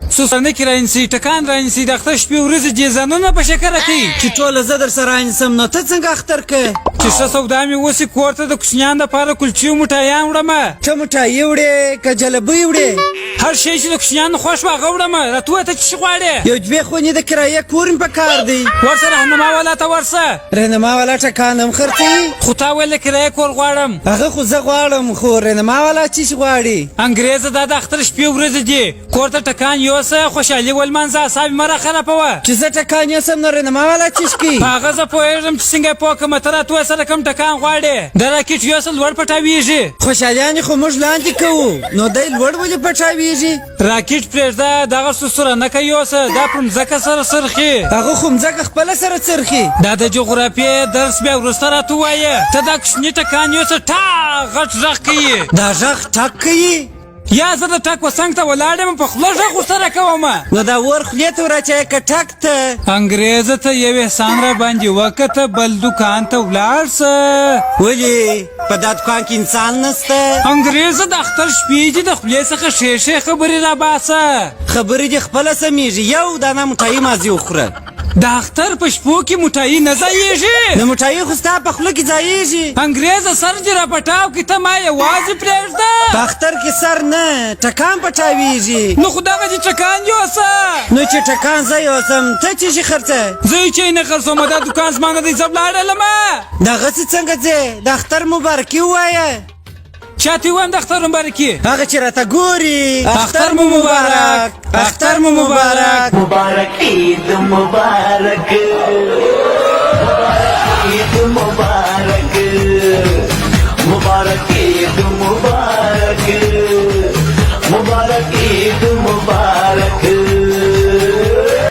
سوسنه کې راینسي ټکان راینسي د اختر شپې ورځې جیزانونه په شکره کوي چې ټوله زه در سره انسم نو ته څنګه اختر کې چې ښه سودا مې وسي کور ته د کوچنیانو دپاره کلچې او مټایان وړمه ته مټایي وړې که جلبۍ وړې هر شی چې د کوچنیانو خوښ وي هغه وړمه راته ووایه ته چې څه غواړې یو دوې خونې د کرایې کور مې په کار دی ورسه رهنما والا ته ورسه رهنما والا ټکان هم خرڅوي خو تا ویل د کرایې کور غواړم هغه خو زه غواړم خو رهنما والا څه شي غواړي انګریزه دا د اختر شپې ورځې دي کور ته ټکان یوسه خوشحالي ولمانځه اعصاب مه راخرابوه چې زه ټکان یوسم نو رهنما والا څه شي په هغه زه پوهېږم چې څنګه یې پوه کړمه ته راته وایه سره کوم ټکان غواړې د راکټ یوسه لوړ پټاویږي خوشحالیانې خو موږ لاندې کوو نو دی لوړ ولې پټاویږي راکټ پرېږده دغه سرنکه یوسه دا په مځکه سره څرخي هغه خو مځکه خپله سره څرخي دا د جغرافیې درس بیا وروسته راته ووایه ته دا کوچني ټکان یوسه ټاک غټ غږ کوي دا غږ ټک کوي یا زه د ټک وڅنګ ته ولاړ یم په خوله غږ ورسره کومه نو دا ور خولې ته وراچوې که ټک ته انګریزه ته یو احسان را باندې وکړه بل دکان ته ولاړ سه ولې په دا دکان کې انسان نسته انګریزه د اختر شپې دي د خولې څخه ښې ښې خبرې راباسه خبرې دې خپله سمېږي یو دانه مټایي مازې وخوره د اختر په شپو کې مټایي نه ځایېږي د مټایي خو ستا په خوله کې ځایېږي انګریزه سر دې را پټاو کړي ته ما یوازې پرېږده په اختر کې سر نه ټکان پټاویږي نو خو دغه دې ټکان یوسه نو چې ټکان زه یوسم ته څه شي خرڅه زه یې چی نه خرڅومه دا دکان زما نه دی زه ولاړلمه دغسې څنګه ځې د اختر مبارکي ووایه چاته وایم د اختر مبارکي هغه چې راته ګوري اختر مو مبارک اختر مو مبارک مبارک عید مبارک عید مبارک مبارک عید مبارک مبارک عید مبارک